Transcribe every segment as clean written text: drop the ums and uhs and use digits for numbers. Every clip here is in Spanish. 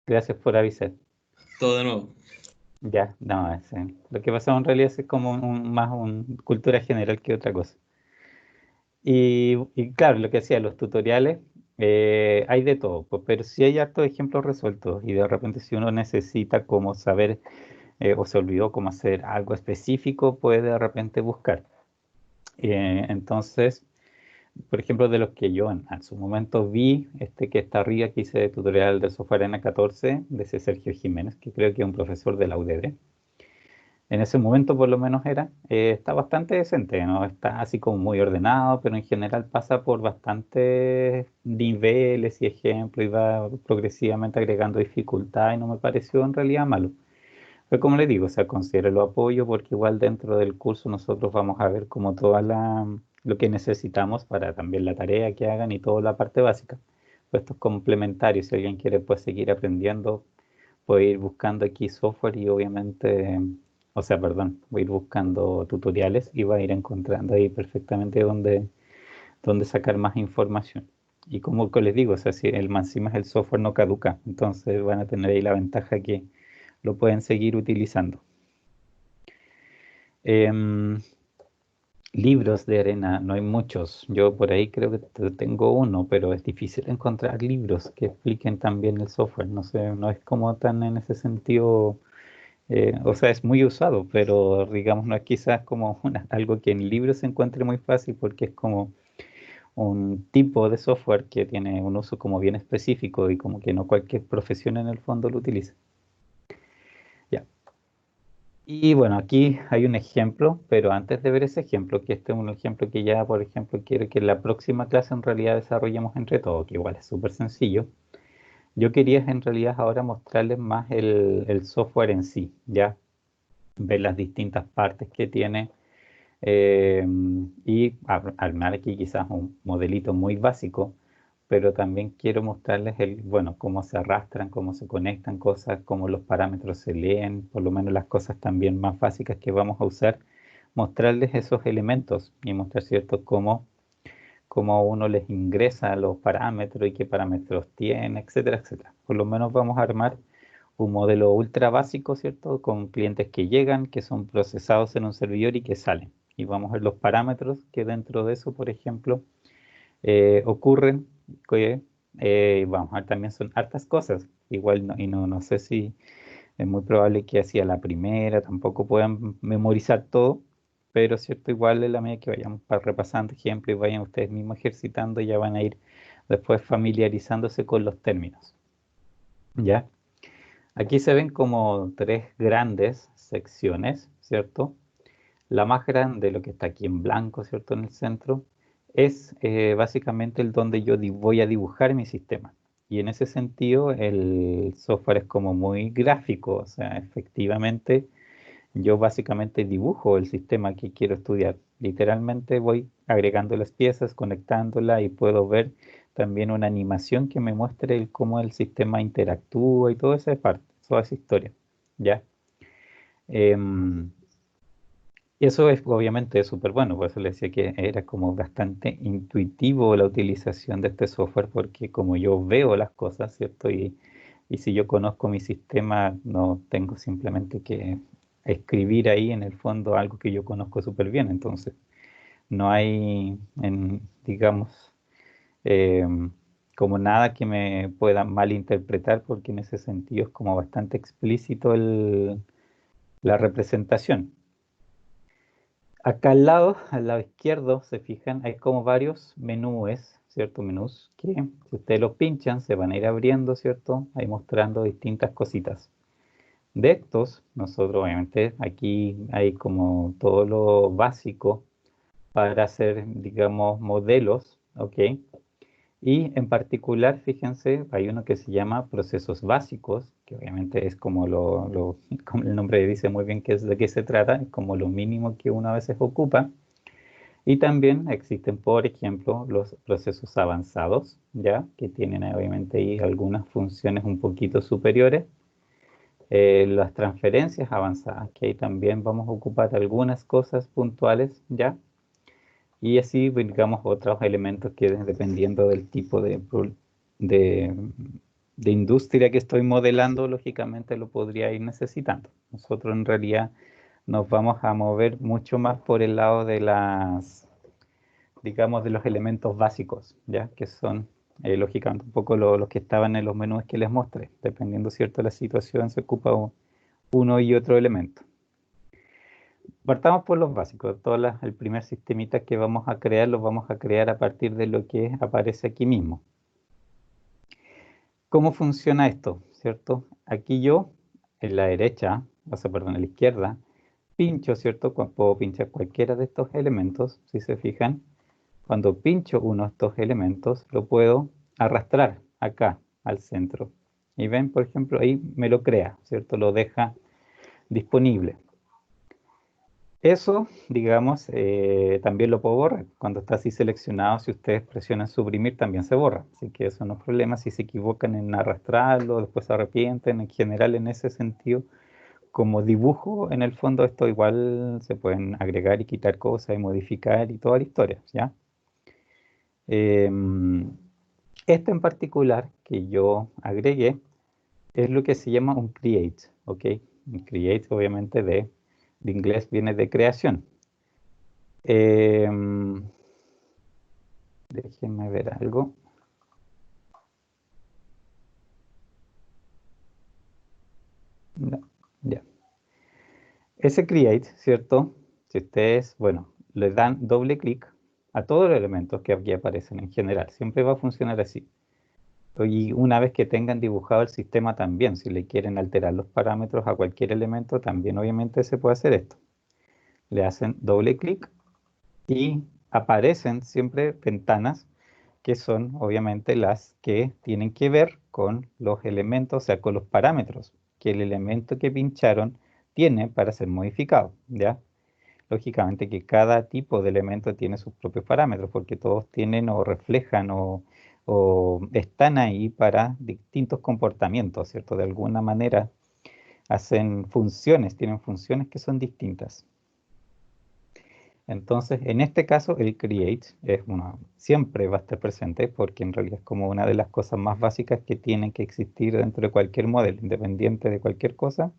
Gracias por avisar. Todo de nuevo. Ya, no, lo que pasa en realidad es como más una cultura general que otra cosa. Y claro, lo que hacía, los tutoriales, hay de todo, pues, pero sí hay hartos ejemplos resueltos y de repente si uno necesita como saber o se olvidó cómo hacer algo específico, puede de repente buscar. Entonces, por ejemplo, de los que yo en su momento vi, este que está arriba, que hice de tutorial de software N14, de ese Sergio Jiménez, que creo que es un profesor de la UDD. En ese momento por lo menos está bastante decente, no está así como muy ordenado, pero en general pasa por bastantes niveles y ejemplos y va progresivamente agregando dificultad y no me pareció en realidad malo. Pero como le digo, o sea, considero apoyo porque igual dentro del curso nosotros vamos a ver como lo que necesitamos para también la tarea que hagan y toda la parte básica. Pues esto es complementario, si alguien quiere pues seguir aprendiendo, puede ir buscando aquí software y obviamente, o sea, perdón, voy a ir buscando tutoriales y va a ir encontrando ahí perfectamente dónde sacar más información. Y como que les digo, o sea, si encima es el software no caduca, entonces van a tener ahí la ventaja que lo pueden seguir utilizando. Em, Libros de arena, no hay muchos. Yo por ahí creo que tengo uno, pero es difícil encontrar libros que expliquen también el software. No sé, no es como tan en ese sentido, o sea, es muy usado, pero digamos, no es quizás como algo que en libros se encuentre muy fácil porque es como un tipo de software que tiene un uso como bien específico y como que no cualquier profesión en el fondo lo utiliza. Ya. Y bueno, aquí hay un ejemplo, pero antes de ver ese ejemplo, que este es un ejemplo que ya, por ejemplo, quiero que en la próxima clase en realidad desarrollemos entre todos, que igual es súper sencillo. Yo quería en realidad ahora mostrarles más el software en sí, ya ver las distintas partes que tiene eh, y armar aquí quizás un modelito muy básico, pero también quiero mostrarles bueno, cómo se arrastran, cómo se conectan cosas, cómo los parámetros se leen, por lo menos las cosas también más básicas que vamos a usar, mostrarles esos elementos y mostrar, ¿cierto?, cómo uno les ingresa los parámetros y qué parámetros tiene, etcétera, etcétera. Por lo menos vamos a armar un modelo ultra básico, ¿cierto? Con clientes que llegan, que son procesados en un servidor y que salen. Y vamos a ver los parámetros que dentro de eso, por ejemplo, ocurren. Que, vamos a ver también son hartas cosas. Igual no sé si es muy probable que hacia la primera tampoco puedan memorizar todo, pero cierto, igual en la medida que vayamos repasando ejemplos y vayan ustedes mismos ejercitando, ya van a ir después familiarizándose con los términos. ¿Ya? Aquí se ven como tres grandes secciones, ¿cierto? La más grande, lo que está aquí en blanco, ¿cierto? En el centro, es básicamente el donde yo voy a dibujar mi sistema. Y en ese sentido, el software es como muy gráfico, o sea, efectivamente, yo básicamente dibujo el sistema que quiero estudiar. Literalmente voy agregando las piezas, conectándolas y puedo ver también una animación que me muestre cómo el sistema interactúa y toda esa parte, toda esa historia. ¿Ya? Em, y eso es obviamente súper bueno, por eso le decía que era como bastante intuitivo la utilización de este software, porque como yo veo las cosas, ¿cierto? Y si yo conozco mi sistema, no tengo simplemente que escribir ahí en el fondo algo que yo conozco súper bien. Entonces, no hay, digamos, eh, como nada que me pueda malinterpretar, porque en ese sentido es como bastante explícito la representación. Acá al lado izquierdo, se fijan, hay como varios menús, ¿cierto? Menús que si ustedes los pinchan se van a ir abriendo, ¿cierto? Ahí mostrando distintas cositas. De estos, nosotros obviamente aquí hay como todo lo básico para hacer, digamos, modelos, ¿ok? Y en particular, fíjense, hay uno que se llama procesos básicos, que obviamente es como como el nombre dice muy bien que es de qué se trata, es como lo mínimo que uno a veces ocupa. Y también existen, por ejemplo, los procesos avanzados, ¿ya? Que tienen obviamente ahí algunas funciones un poquito superiores. Las transferencias avanzadas, que ahí también vamos a ocupar algunas cosas puntuales, ¿ya? Y así, pues, digamos, otros elementos que dependiendo del tipo de de industria que estoy modelando, lógicamente lo podría ir necesitando. Nosotros en realidad nos vamos a mover mucho más por el lado de las, digamos, de los elementos básicos, ¿ya? Que son, lógicamente, un poco los que estaban en los menús que les mostré. Dependiendo, ¿cierto?, de la situación, se ocupa uno y otro elemento. Partamos por los básicos. El primer sistemita que vamos a crear, lo vamos a crear a partir de lo que aparece aquí mismo. ¿Cómo funciona esto? ¿Cierto? Aquí yo, en la derecha, o sea, perdón, en la izquierda, pincho, ¿cierto? Puedo pinchar cualquiera de estos elementos, si se fijan. Cuando pincho uno de estos elementos, lo puedo arrastrar acá, al centro. Y ven, por ejemplo, ahí me lo crea, ¿cierto? Lo deja disponible. Eso, digamos, también lo puedo borrar. Cuando está así seleccionado, si ustedes presionan suprimir, también se borra. Así que eso no es problema. Si se equivocan en arrastrarlo, después se arrepienten. En general, en ese sentido, como dibujo, en el fondo, esto igual se pueden agregar y quitar cosas y modificar y toda la historia, ¿ya? Em, este en particular que yo agregué es lo que se llama un create, ¿ok? Un create, obviamente, de inglés viene de creación. Déjenme ver algo. No, ya. Ese create, ¿cierto? Si ustedes, bueno, le dan doble clic a todos los elementos que aquí aparecen en general, siempre va a funcionar así. Y una vez que tengan dibujado el sistema también, si le quieren alterar los parámetros a cualquier elemento, también obviamente se puede hacer esto. Le hacen doble clic y aparecen siempre ventanas que son obviamente las que tienen que ver con los elementos, o sea, con los parámetros que el elemento que pincharon tiene para ser modificado, ¿ya? Lógicamente que cada tipo de elemento tiene sus propios parámetros, porque todos tienen o reflejan o están ahí para distintos comportamientos, ¿cierto? De alguna manera hacen funciones, tienen funciones que son distintas. Entonces, en este caso, el create es siempre va a estar presente porque en realidad es como una de las cosas más básicas que tienen que existir dentro de cualquier modelo, independiente de cualquier cosa.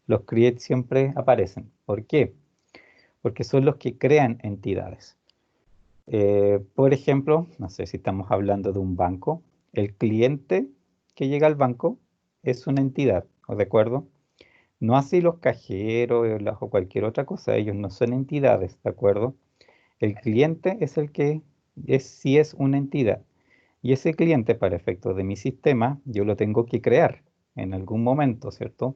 Los create siempre aparecen. ¿Por qué? Porque son los que crean entidades. Por ejemplo, no sé si estamos hablando de un banco, el cliente que llega al banco es una entidad, ¿de acuerdo? No así los cajeros o cualquier otra cosa, ellos no son entidades, ¿de acuerdo? El cliente es el que sí es una entidad. Y ese cliente, para efectos de mi sistema, yo lo tengo que crear en algún momento, ¿cierto?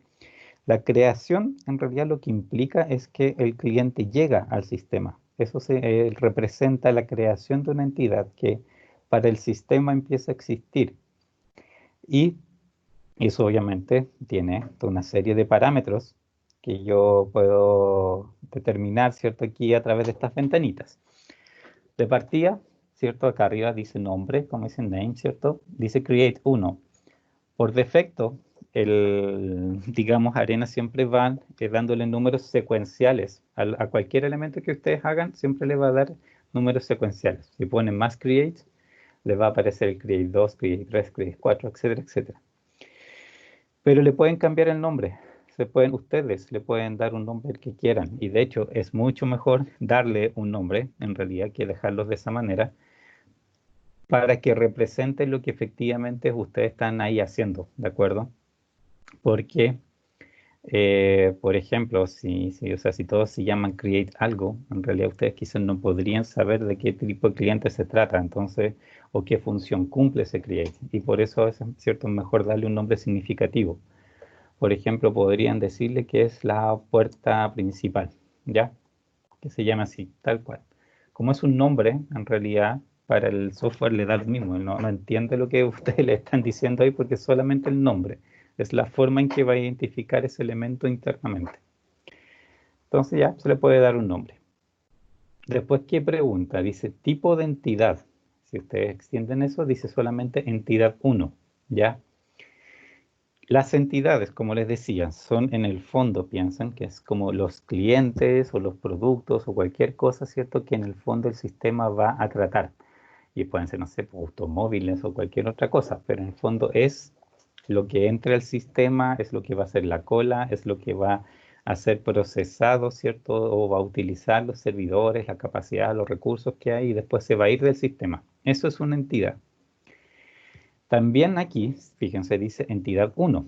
La creación, en realidad, lo que implica es que el cliente llega al sistema. Eso representa la creación de una entidad que para el sistema empieza a existir. Y eso obviamente tiene toda una serie de parámetros que yo puedo determinar, ¿cierto? Aquí a través de estas ventanitas. De partida, ¿cierto? Acá arriba dice nombre, como dice name, ¿cierto? Dice create 1. Por defecto, digamos, Arena siempre va dándole números secuenciales. A cualquier elemento que ustedes hagan, siempre le va a dar números secuenciales. Si ponen más create, le va a aparecer el create 2, create 3, create 4, etcétera, etcétera. Pero le pueden cambiar el nombre. Ustedes le pueden dar un nombre que quieran. Y de hecho, es mucho mejor darle un nombre, en realidad, que dejarlos de esa manera para que represente lo que efectivamente ustedes están ahí haciendo, ¿de acuerdo? Porque, por ejemplo, o sea, si todos se llaman create algo, en realidad ustedes quizás no podrían saber de qué tipo de cliente se trata, entonces, o qué función cumple ese create. Y por eso es cierto, mejor darle un nombre significativo. Por ejemplo, podrían decirle que es la puerta principal, ¿ya? Que se llama así, tal cual. Como es un nombre, en realidad, para el software le da lo mismo. Él no entiende lo que ustedes le están diciendo ahí porque es solamente el nombre. Es la forma en que va a identificar ese elemento internamente. Entonces ya se le puede dar un nombre. Después, ¿qué pregunta? Dice tipo de entidad. Si ustedes extienden eso, dice solamente entidad 1, ¿ya? Las entidades, como les decía, son en el fondo, piensan que es como los clientes o los productos o cualquier cosa, ¿cierto? Que en el fondo el sistema va a tratar. Y pueden ser, no sé, pues, automóviles o cualquier otra cosa, pero en el fondo es lo que entra al sistema, es lo que va a ser la cola, es lo que va a ser procesado, ¿cierto? O va a utilizar los servidores, la capacidad, los recursos que hay y después se va a ir del sistema. Eso es una entidad. También aquí, fíjense, dice entidad uno.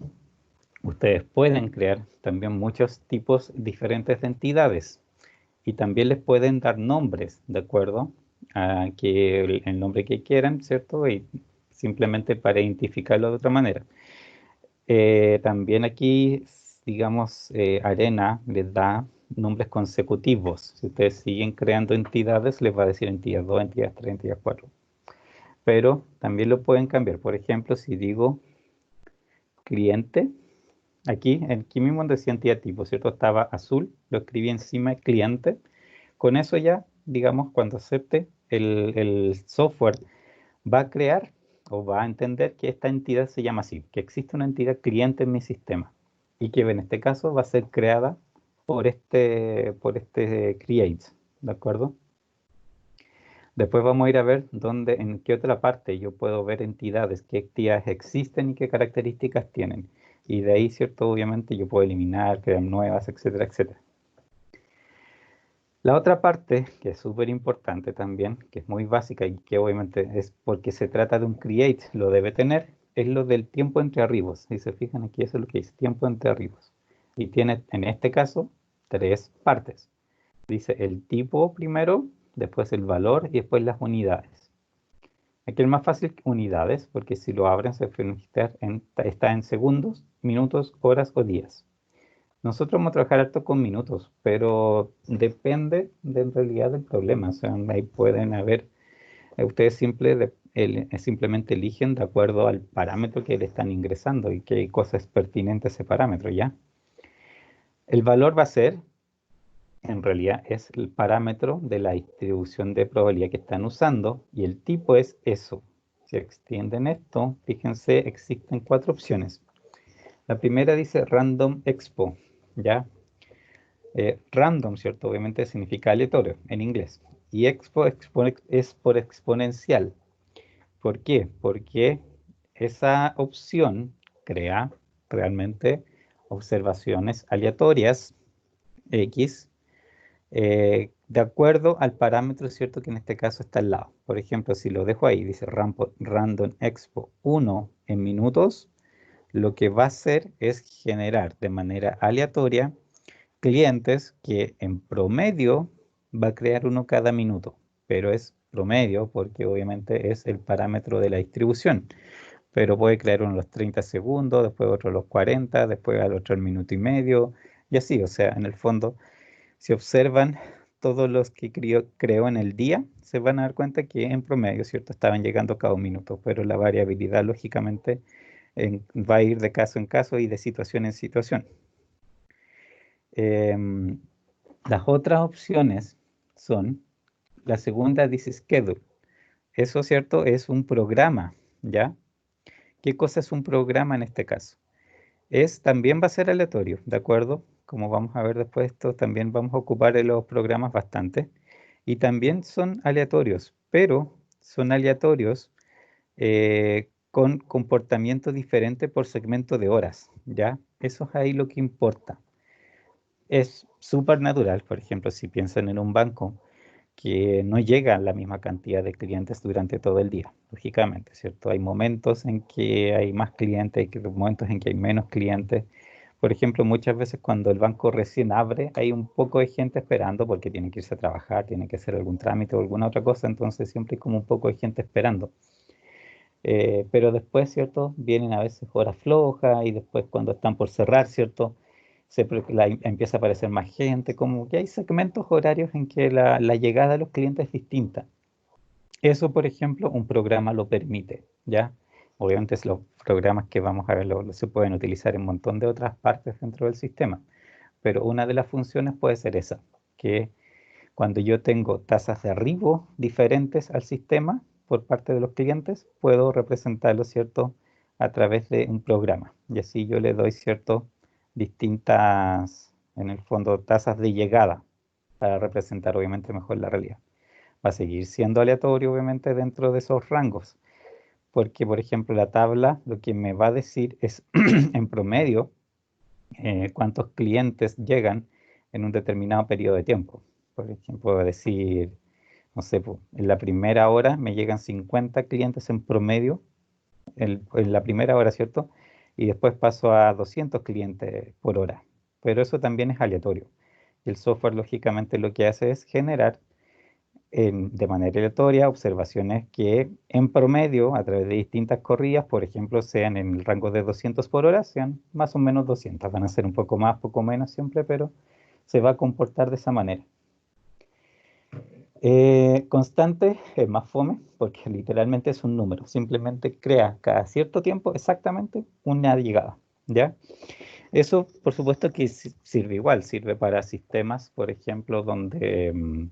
Ustedes pueden crear también muchos tipos diferentes de entidades y también les pueden dar nombres, ¿de acuerdo? A que el nombre que quieran, ¿cierto? Y simplemente para identificarlo de otra manera. También aquí, digamos, Arena les da nombres consecutivos. Si ustedes siguen creando entidades, les va a decir entidad 2, entidad 3, entidad 4. Pero también lo pueden cambiar. Por ejemplo, si digo cliente, aquí mismo decía entidad tipo, ¿cierto? Estaba azul, lo escribí encima cliente. Con eso ya, digamos, cuando acepte, el software va a crear o va a entender que esta entidad se llama así, que existe una entidad cliente en mi sistema y que en este caso va a ser creada por este create, ¿de acuerdo? Después vamos a ir a ver dónde, en qué otra parte yo puedo ver entidades, qué entidades existen y qué características tienen. Y de ahí, ¿cierto? Obviamente yo puedo eliminar, crear nuevas, etcétera, etcétera. La otra parte, que es súper importante también, que es muy básica y que obviamente es porque se trata de un create, lo debe tener, es lo del tiempo entre arribos. Si se fijan aquí, eso es lo que dice, tiempo entre arribos. Y tiene, en este caso, tres partes. Dice el tipo primero, después el valor y después las unidades. Aquí es más fácil unidades, porque si lo abren se está en segundos, minutos, horas o días. Nosotros vamos a trabajar harto con minutos, pero depende en realidad del problema. O sea, ahí pueden haber, ustedes simplemente eligen de acuerdo al parámetro que le están ingresando y qué cosa es pertinente a ese parámetro, ¿ya? El valor va a ser, en realidad, es el parámetro de la distribución de probabilidad que están usando y el tipo es eso. Si extienden esto, fíjense, existen cuatro opciones. La primera dice Random Expo, ¿ya? Random, ¿cierto? Obviamente significa aleatorio en inglés. Y es por exponencial. ¿Por qué? Porque esa opción crea realmente observaciones aleatorias X de acuerdo al parámetro, ¿cierto? Que en este caso está al lado. Por ejemplo, si lo dejo ahí, dice Random Expo 1 en minutos, lo que va a hacer es generar de manera aleatoria clientes que en promedio va a crear uno cada minuto, pero es promedio porque obviamente es el parámetro de la distribución, pero puede crear uno a los 30 segundos, después otro a los 40, después al otro al minuto y medio, y así, o sea, en el fondo, si observan todos los que creó en el día, se van a dar cuenta que en promedio, ¿cierto? Estaban llegando cada un minuto, pero la variabilidad lógicamente va a ir de caso en caso y de situación en situación. Em, las otras opciones son, la segunda dice schedule. Eso, ¿cierto? Es un programa, ¿ya? ¿Qué cosa es un programa en este caso? También va a ser aleatorio, ¿de acuerdo? Como vamos a ver después de esto, también vamos a ocupar en los programas bastante. Y también son aleatorios, pero son aleatorios con comportamiento diferente por segmento de horas, ¿ya? Eso es ahí lo que importa. Es súper natural, por ejemplo, si piensan en un banco que no llega la misma cantidad de clientes durante todo el día, lógicamente, ¿cierto? Hay momentos en que hay más clientes, hay momentos en que hay menos clientes. Por ejemplo, muchas veces cuando el banco recién abre, hay un poco de gente esperando porque tienen que irse a trabajar, tienen que hacer algún trámite o alguna otra cosa, entonces siempre hay como un poco de gente esperando. Pero después, ¿cierto? Vienen a veces horas flojas y después cuando están por cerrar, ¿cierto? Empieza a aparecer más gente, como que hay segmentos horarios en que la llegada de los clientes es distinta. Eso, por ejemplo, un programa lo permite, ¿ya? Obviamente los programas que vamos a ver se pueden utilizar en un montón de otras partes dentro del sistema, pero una de las funciones puede ser esa, que cuando yo tengo tasas de arribo diferentes al sistema por parte de los clientes, puedo representarlo, ¿cierto? A través de un programa. Y así yo le doy, ¿cierto? Distintas, en el fondo, tasas de llegada para representar obviamente mejor la realidad. Va a seguir siendo aleatorio, obviamente, dentro de esos rangos, porque por ejemplo la tabla lo que me va a decir es en promedio cuántos clientes llegan en un determinado periodo de tiempo. Por ejemplo, va a decir, no sé, po, en la primera hora me llegan 50 clientes en promedio, en la primera hora, ¿cierto? Y después paso a 200 clientes por hora. Pero eso también es aleatorio. Y el software, lógicamente, lo que hace es generar de manera aleatoria observaciones que en promedio, a través de distintas corridas, por ejemplo, sean en el rango de 200 por hora, sean más o menos 200. Van a ser un poco más, poco menos siempre, pero se va a comportar de esa manera. Constante es más fome porque literalmente es un número. Simplemente crea cada cierto tiempo exactamente una llegada. ¿Ya? Eso, por supuesto, que sirve igual. Sirve para sistemas, por ejemplo, donde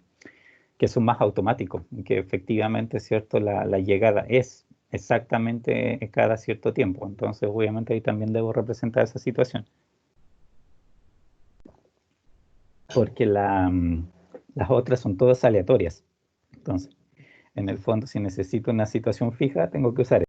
que son más automáticos, que efectivamente, ¿cierto? La llegada es exactamente cada cierto tiempo. Entonces, obviamente, ahí también debo representar esa situación. Porque las otras son todas aleatorias. Entonces, en el fondo, si necesito una situación fija, tengo que usar